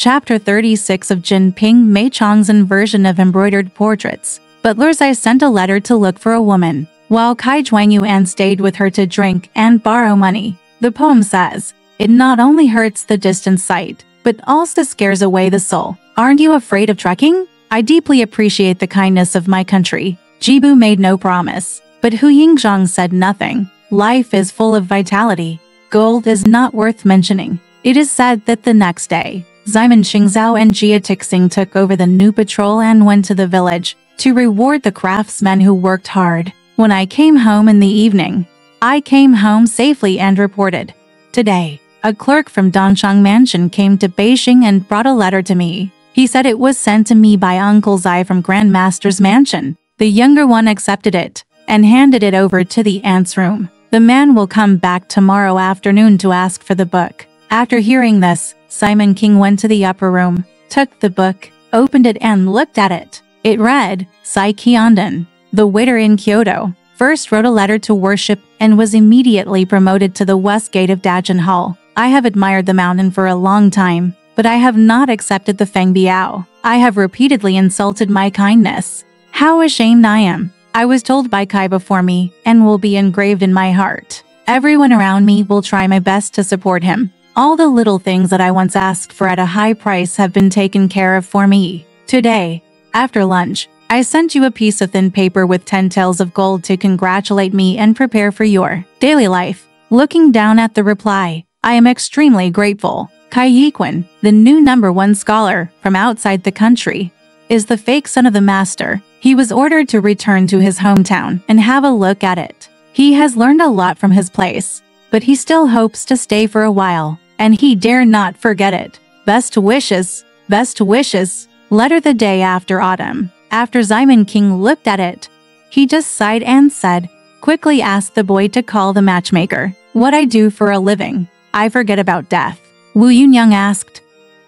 Chapter 36 of Jin Ping Mei Chongzhen version of embroidered portraits. Butlers I sent a letter to look for a woman, while Kai Yuan stayed with her to drink and borrow money. The poem says, it not only hurts the distant sight, but also scares away the soul. Aren't you afraid of trekking? I deeply appreciate the kindness of my country. Jibu made no promise, but Hu Yingzhang said nothing. Life is full of vitality. Gold is not worth mentioning. It is said that the next day, Ximen Xingzhao and Jia Tixing took over the new patrol and went to the village to reward the craftsmen who worked hard. When I came home in the evening, I came home safely and reported. Today, a clerk from Dongshang Mansion came to Beijing and brought a letter to me. He said it was sent to me by Uncle Zai from Grandmaster's mansion. The younger one accepted it and handed it over to the aunt's room. The man will come back tomorrow afternoon to ask for the book. After hearing this, Simon King went to the upper room, took the book, opened it and looked at it. It read, Sai Qiandan, the waiter in Kyoto, first wrote a letter to worship and was immediately promoted to the west gate of Dajin Hall. I have admired the mountain for a long time, but I have not accepted the Feng Biao. I have repeatedly insulted my kindness. How ashamed I am. I was told by Kai before me and will be engraved in my heart. Everyone around me will try my best to support him. All the little things that I once asked for at a high price have been taken care of for me. Today, after lunch, I sent you a piece of thin paper with 10 taels of gold to congratulate me and prepare for your daily life. Looking down at the reply, I am extremely grateful. Kai Yiquan, the new #1 scholar from outside the country, is the fake son of the master. He was ordered to return to his hometown and have a look at it. He has learned a lot from his place, but he still hopes to stay for a while, and he dare not forget it. Best wishes, best wishes. Letter the day after autumn. After Ximen King looked at it, he just sighed and said, quickly asked the boy to call the matchmaker. What I do for a living? I forget about death. Wu Yunyang asked.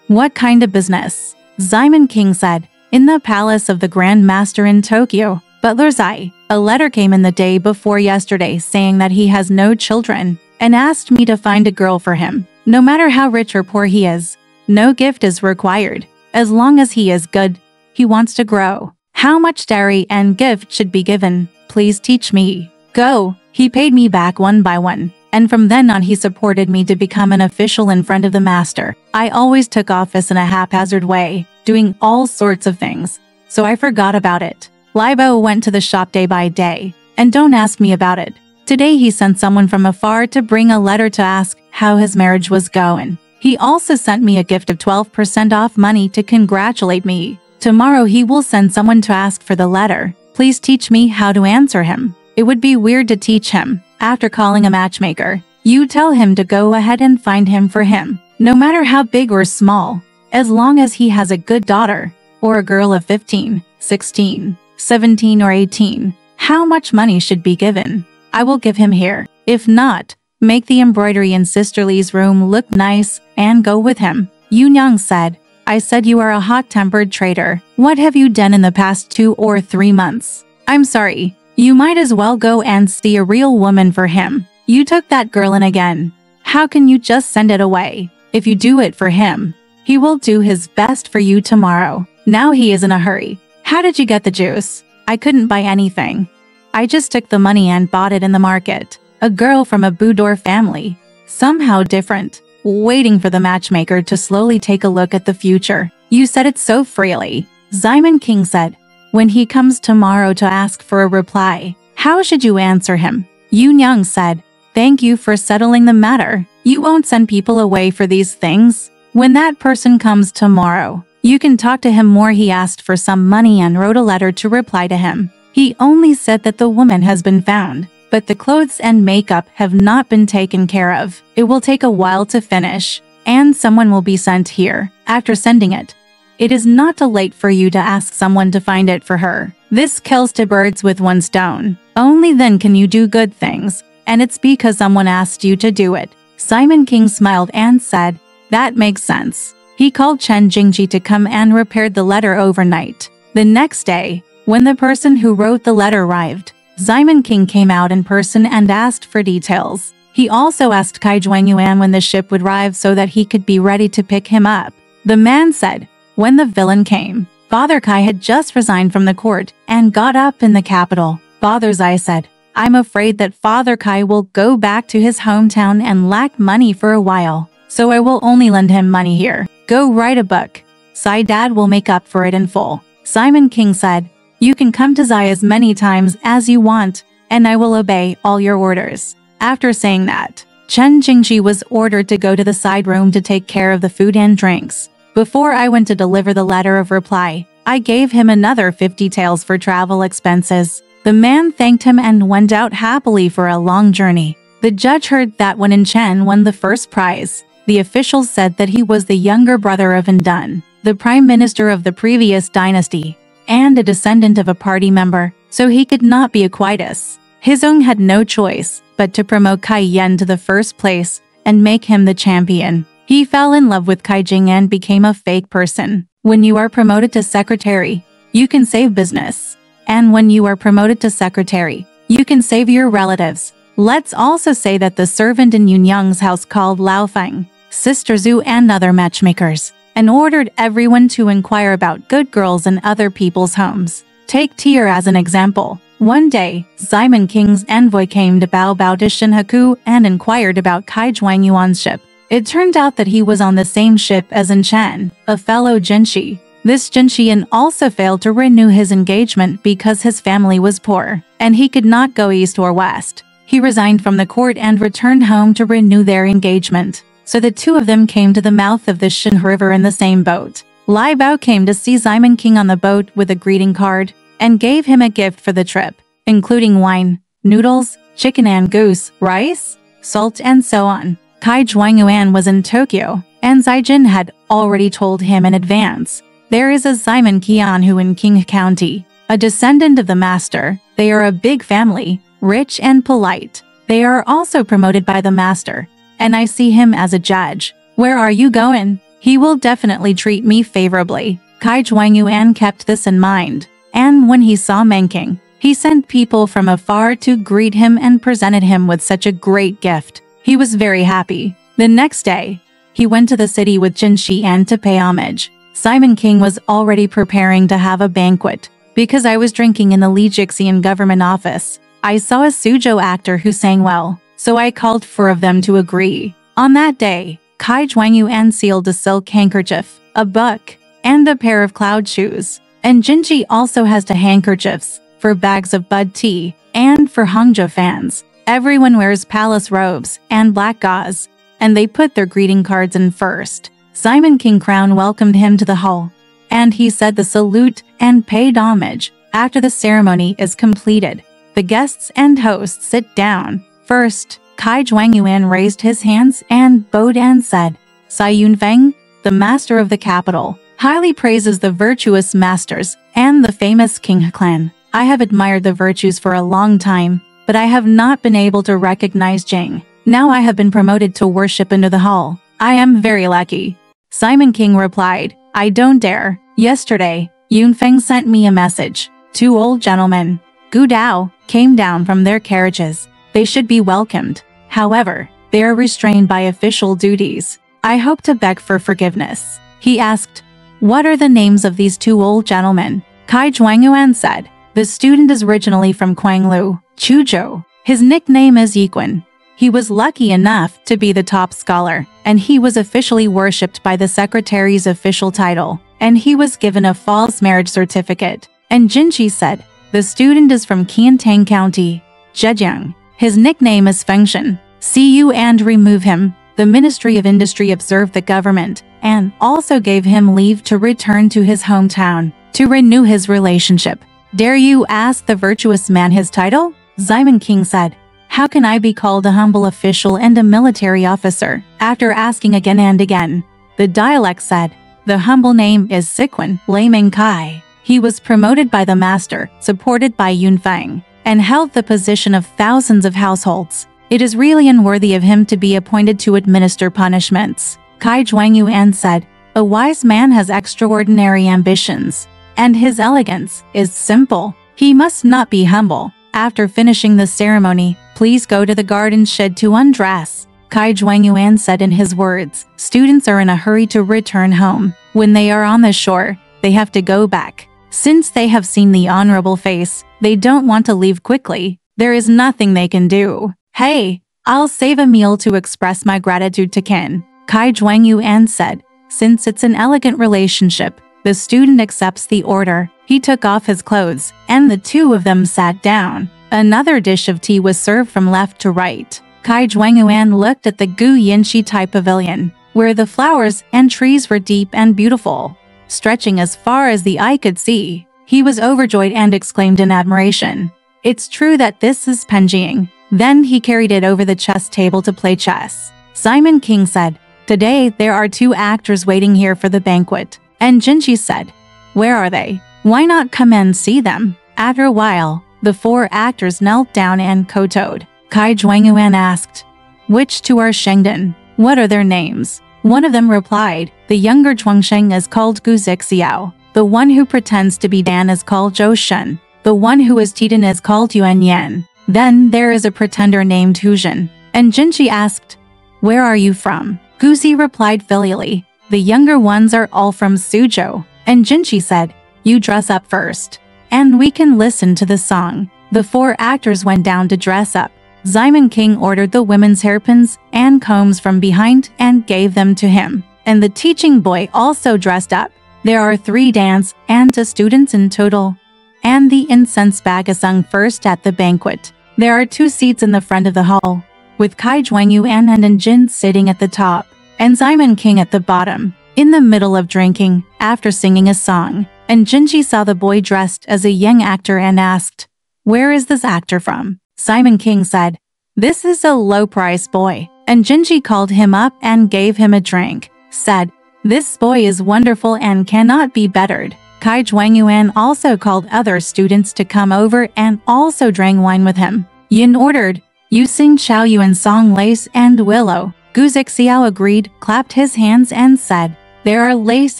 What kind of business? Ximen King said, in the palace of the Grand Master in Tokyo. Butler Zai, a letter came in the day before yesterday saying that he has no children and asked me to find a girl for him. No matter how rich or poor he is, no gift is required. As long as he is good, he wants to grow. How much dowry and gift should be given? Please teach me. Go. He paid me back one by one, and from then on he supported me to become an official in front of the master. I always took office in a haphazard way, doing all sorts of things, so I forgot about it. Libo went to the shop day by day, and don't ask me about it. Today he sent someone from afar to bring a letter to ask how his marriage was going. He also sent me a gift of 12% off money to congratulate me. Tomorrow he will send someone to ask for the letter. Please teach me how to answer him. It would be weird to teach him. After calling a matchmaker, you tell him to go ahead and find him for him, no matter how big or small, as long as he has a good daughter, or a girl of 15, 16, 17 or 18. How much money should be given? I will give him here. If not, make the embroidery in Sister Li's room look nice and go with him. Yunyang said, I said you are a hot-tempered traitor. What have you done in the past 2 or 3 months? I'm sorry. You might as well go and see a real woman for him. You took that girl in again. How can you just send it away? If you do it for him, he will do his best for you tomorrow. Now he is in a hurry. How did you get the juice? I couldn't buy anything. I just took the money and bought it in the market. A girl from a boudoir family. Somehow different. Waiting for the matchmaker to slowly take a look at the future. You said it so freely. Ximen King said, when he comes tomorrow to ask for a reply, how should you answer him? Yunyang said, thank you for settling the matter. You won't send people away for these things. When that person comes tomorrow, you can talk to him more. He asked for some money and wrote a letter to reply to him. He only said that the woman has been found, but the clothes and makeup have not been taken care of. It will take a while to finish, and someone will be sent here. After sending it, it is not too late for you to ask someone to find it for her. This kills 2 birds with 1 stone. Only then can you do good things, and it's because someone asked you to do it. Ximen King smiled and said, that makes sense. He called Chen Jingji to come and repaired the letter overnight. The next day, when the person who wrote the letter arrived, Ximen King came out in person and asked for details. He also asked Kai Yuan when the ship would arrive so that he could be ready to pick him up. The man said. When the villain came, Father Kai had just resigned from the court and got up in the capital. Father Zai said, I'm afraid that Father Kai will go back to his hometown and lack money for a while, so I will only lend him money here. Go write a book. Sai Dad will make up for it in full. Simon King said, you can come to Zai as many times as you want, and I will obey all your orders. After saying that, Chen Jingji was ordered to go to the side room to take care of the food and drinks. Before I went to deliver the letter of reply, I gave him another 50 taels for travel expenses. The man thanked him and went out happily for a long journey. The judge heard that when Chen won the first prize, the officials said that he was the younger brother of Dun, the prime minister of the previous dynasty, and a descendant of a party member, so he could not be a quietus. His own had no choice but to promote Kai Yan to the first place and make him the champion. He fell in love with Kai Jing and became a fake person. When you are promoted to secretary, you can save business. And when you are promoted to secretary, you can save your relatives. Let's also say that the servant in Yun Yang's house called Lao Feng, Sister Zhu and other matchmakers, and ordered everyone to inquire about good girls in other people's homes. Take Tier as an example. One day, Simon King's envoy came to Bao Bao to Shinhaku and inquired about Kai Zhuangyuan's ship. It turned out that he was on the same ship as Chen, a fellow Jinshi. This Jinshian also failed to renew his engagement because his family was poor, and he could not go east or west. He resigned from the court and returned home to renew their engagement. So the two of them came to the mouth of the Shin River in the same boat. Lai Bao came to see Simon King on the boat with a greeting card and gave him a gift for the trip, including wine, noodles, chicken and goose, rice, salt and so on. Kai Zhuangyuan was in Tokyo, and Zaijin had already told him in advance. There is a Simon Qianhu in King County, a descendant of the master. They are a big family, rich and polite. They are also promoted by the master, and I see him as a judge. Where are you going? He will definitely treat me favorably. Kai Zhuangyuan kept this in mind, and when he saw Menking, he sent people from afar to greet him and presented him with such a great gift. He was very happy. The next day, he went to the city with Jin Xian to pay homage. Simon King was already preparing to have a banquet. Because I was drinking in the Lijixian government office, I saw a Suzhou actor who sang well, so I called four of them to agree. On that day, Kai Zhuangyuan sealed a silk handkerchief, a book, and a pair of cloud shoes. And Jinji also has the handkerchiefs for bags of bud tea and for Hangzhou fans. Everyone wears palace robes and black gauze, and they put their greeting cards in first. Simon King Crown welcomed him to the hall, and he said the salute and paid homage. After the ceremony is completed, the guests and hosts sit down. First, Kai Zhuangyuan raised his hands and bowed and said, Sai Yunfeng, the master of the capital, highly praises the virtuous masters and the famous King clan. I have admired the virtues for a long time, but I have not been able to recognize Jing. Now I have been promoted to worship into the hall. I am very lucky. Simon King replied, I don't dare. Yesterday, Yunfeng sent me a message. Two old gentlemen, Gu Dao, came down from their carriages. They should be welcomed. However, they are restrained by official duties. I hope to beg for forgiveness. He asked, what are the names of these two old gentlemen? Kai Zhuangyuan said, the student is originally from Guanglu, Chuzhou. His nickname is Yiquan. He was lucky enough to be the top scholar, and he was officially worshipped by the secretary's official title, and he was given a false marriage certificate. And Jinshi said, the student is from Qiantang County, Zhejiang. His nickname is Fengshan. See you and remove him. The Ministry of Industry observed the government and also gave him leave to return to his hometown to renew his relationship. Dare you ask the virtuous man his title? Simon King said, how can I be called a humble official and a military officer? After asking again and again, the dialect said, the humble name is Siquan Laming Kai. He was promoted by the master, supported by Yunfeng, and held the position of thousands of households. It is really unworthy of him to be appointed to administer punishments. Kai Zhuangyuan said, a wise man has extraordinary ambitions, and his elegance is simple. He must not be humble. After finishing the ceremony, please go to the garden shed to undress. Kai Zhuangyuan said in his words, students are in a hurry to return home. When they are on the shore, they have to go back. Since they have seen the honorable face, they don't want to leave quickly. There is nothing they can do. Hey, I'll save a meal to express my gratitude to Ken, Kai Juanyuan said. Since it's an elegant relationship, the student accepts the order. He took off his clothes, and the two of them sat down. Another dish of tea was served from left to right. Kai Juanyuan looked at the Gu Yinshi type pavilion, where the flowers and trees were deep and beautiful, stretching as far as the eye could see. He was overjoyed and exclaimed in admiration, "It's true that this is Penjing." Then he carried it over the chess table to play chess. Simon King said, "Today there are 2 actors waiting here for the banquet." And Jinji said, "Where are they? Why not come and see them?" After a while, the 4 actors knelt down and kowtowed. Kai Juanyuan asked, "Which 2 are Shengdan? What are their names?" One of them replied, "The younger Chongzhen is called Gu Zixiao. The one who pretends to be Dan is called Zhou Shen. The one who is Titan is called Yuan Yan. Then there is a pretender named Huzhen." And Jinji asked, "Where are you from?" Guzi replied filially, "The younger ones are all from Suzhou." And Jinji said, "You dress up first, and we can listen to the song." The 4 actors went down to dress up. Simon King ordered the women's hairpins and combs from behind and gave them to him. And the teaching boy also dressed up. There are 3 dance and 2 students in total. And the incense bag is sung first at the banquet. There are 2 seats in the front of the hall, with Kai Juanyuan and Jin sitting at the top, and Simon King at the bottom, in the middle of drinking, after singing a song. And Jinji saw the boy dressed as a young actor and asked, "Where is this actor from?" Simon King said, "This is a low-price boy." And Jinji called him up and gave him a drink, said, "This boy is wonderful and cannot be bettered." Kai Juanyuan also called other students to come over and also drank wine with him. Yin ordered, "You sing Chao Yuan song Lace and Willow." Gu Zixiao agreed, clapped his hands and said, "There are lace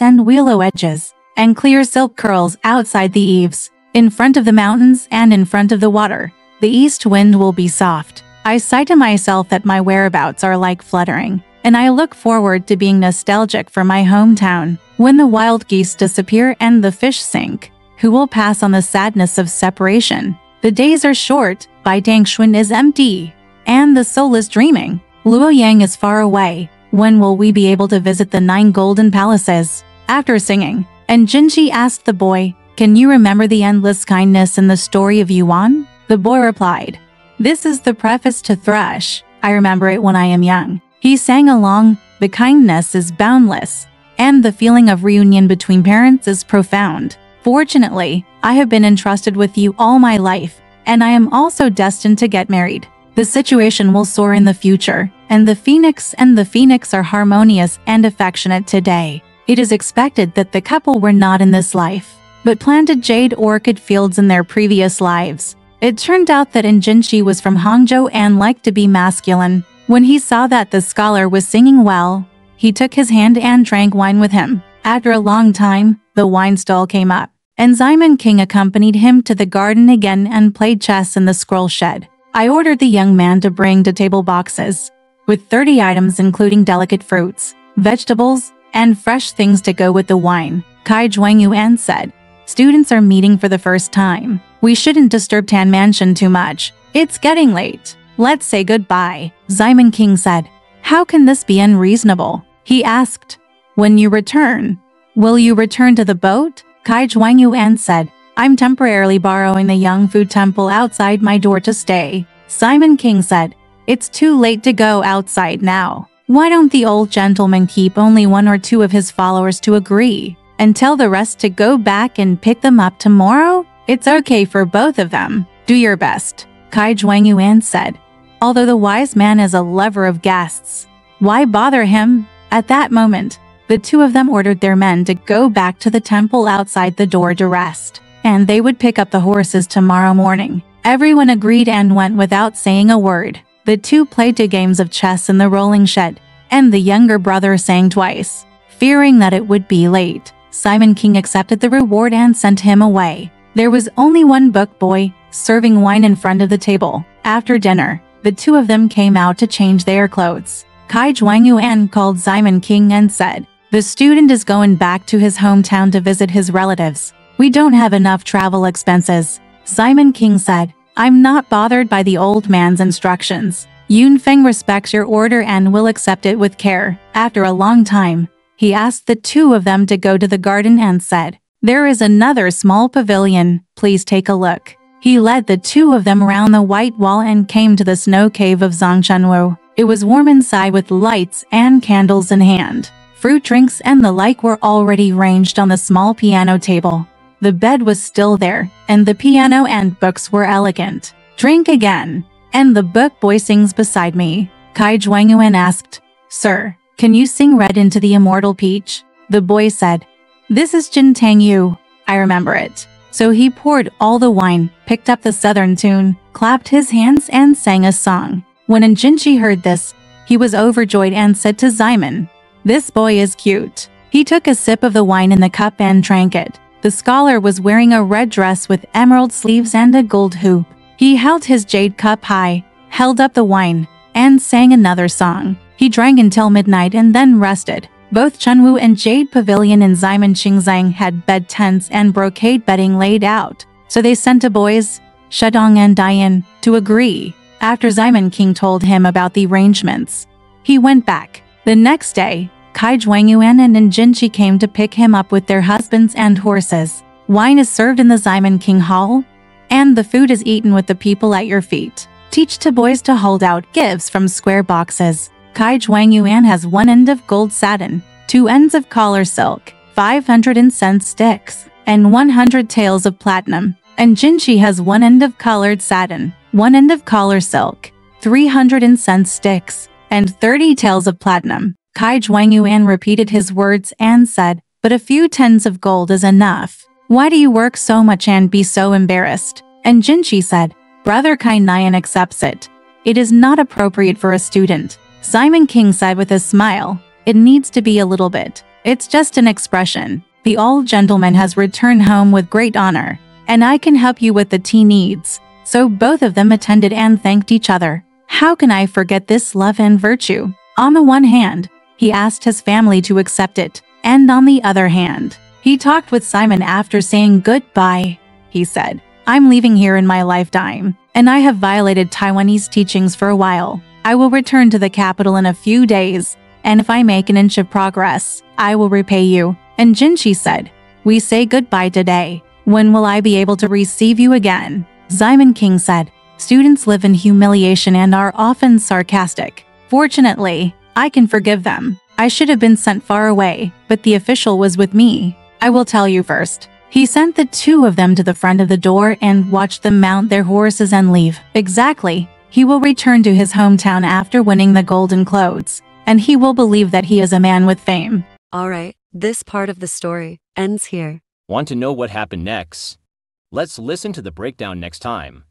and willow edges, and clear silk curls outside the eaves, in front of the mountains and in front of the water. The east wind will be soft." I say to myself that my whereabouts are like fluttering, and I look forward to being nostalgic for my hometown. When the wild geese disappear and the fish sink, who will pass on the sadness of separation? The days are short, Bai Dangxun is empty, and the soul is dreaming. Luoyang is far away. When will we be able to visit the 9 golden palaces? After singing, and Jinji asked the boy, "Can you remember the endless kindness in the story of Yuan?" The boy replied, "This is the preface to Thrush. I remember it when I am young." He sang along, "The kindness is boundless, and the feeling of reunion between parents is profound. Fortunately, I have been entrusted with you all my life, and I am also destined to get married. The situation will soar in the future, and the phoenix are harmonious and affectionate today. It is expected that the couple were not in this life, but planted jade orchid fields in their previous lives." It turned out that Jinji was from Hangzhou and liked to be masculine. When he saw that the scholar was singing well, he took his hand and drank wine with him. After a long time, the wine stall came up, and Simon King accompanied him to the garden again and played chess in the scroll shed. I ordered the young man to bring to table boxes, with 30 items including delicate fruits, vegetables, and fresh things to go with the wine. Kai Juanyuan said, "Students are meeting for the first time. We shouldn't disturb Tan Mansion too much. It's getting late. Let's say goodbye." Simon King said, "How can this be unreasonable?" He asked, "When you return, will you return to the boat?" Kai Juanyuan said, "I'm temporarily borrowing the Young Food Temple outside my door to stay." Simon King said, "It's too late to go outside now. Why don't the old gentleman keep only 1 or 2 of his followers to agree, and tell the rest to go back and pick them up tomorrow? It's okay for both of them. Do your best." Kai Juanyuan said, "Although the wise man is a lover of guests, why bother him?" At that moment, the 2 of them ordered their men to go back to the temple outside the door to rest, and they would pick up the horses tomorrow morning. Everyone agreed and went without saying a word. The 2 played 2 games of chess in the rolling shed, and the younger brother sang twice. Fearing that it would be late, Simon King accepted the reward and sent him away. There was only one book boy, serving wine in front of the table. After dinner, the 2 of them came out to change their clothes. Kai Juanyuan called Simon King and said, The student is going back to his hometown to visit his relatives. We don't have enough travel expenses. Simon King said, I'm not bothered by the old man's instructions. Yunfeng respects your order and will accept it with care. After a long time, he asked the two of them to go to the garden and said, there is another small pavilion, please take a look. He led the two of them around the white wall and came to the snow cave of Zhongshanwu. It was warm inside with lights and candles in hand. Fruit drinks and the like were already ranged on the small piano table. The bed was still there, and the piano and books were elegant. Drink again. And the book boy sings beside me. Kai Juanyuan asked, Sir, can you sing Red into the Immortal Peach? The boy said, This is Jin Tang Yu. I remember it. So he poured all the wine, picked up the southern tune, clapped his hands and sang a song. When Jinchi heard this, he was overjoyed and said to Simon, This boy is cute. He took a sip of the wine in the cup and drank it. The scholar was wearing a red dress with emerald sleeves and a gold hoop. He held his jade cup high, held up the wine, and sang another song. He drank until midnight and then rested. Both Chunwu and Jade Pavilion in Ximen Qingzang had bed tents and brocade bedding laid out, so they sent to boys, Shedong and Dian, to agree. After Ximen King told him about the arrangements, he went back. The next day, Kai Juanyuan and Jinchi came to pick him up with their husbands and horses. Wine is served in the Ximen King Hall, and the food is eaten with the people at your feet. Teach to boys to hold out gifts from square boxes. Kai Juanyuan has one end of gold satin, 2 ends of collar silk, 500 incense sticks, and 100 taels of platinum. And Jinchi has one end of colored satin, 1 end of collar silk, 300 incense sticks, and 30 taels of platinum. Kai Juanyuan repeated his words and said, But a few tens of gold is enough. Why do you work so much and be so embarrassed? And Jinchi said, Brother Kai Nyan accepts it. It is not appropriate for a student. Simon King said with a smile, It needs to be a little bit. It's just an expression. The old gentleman has returned home with great honor, and I can help you with the tea needs. So both of them attended and thanked each other. How can I forget this love and virtue? On the one hand, he asked his family to accept it, and on the other hand, he talked with Simon after saying goodbye. He said, I'm leaving here in my lifetime, and I have violated Taiwanese teachings for a while. I will return to the capital in a few days, and if I make an inch of progress, I will repay you. And Jinchi said, We say goodbye today. When will I be able to receive you again? Ximen King said, Students live in humiliation and are often sarcastic. Fortunately, I can forgive them. I should have been sent far away, but the official was with me. I will tell you first. He sent the two of them to the front of the door and watched them mount their horses and leave. Exactly. He will return to his hometown after winning the golden clothes, and he will believe that he is a man with fame. Alright, this part of the story ends here. Want to know what happened next? Let's listen to the breakdown next time.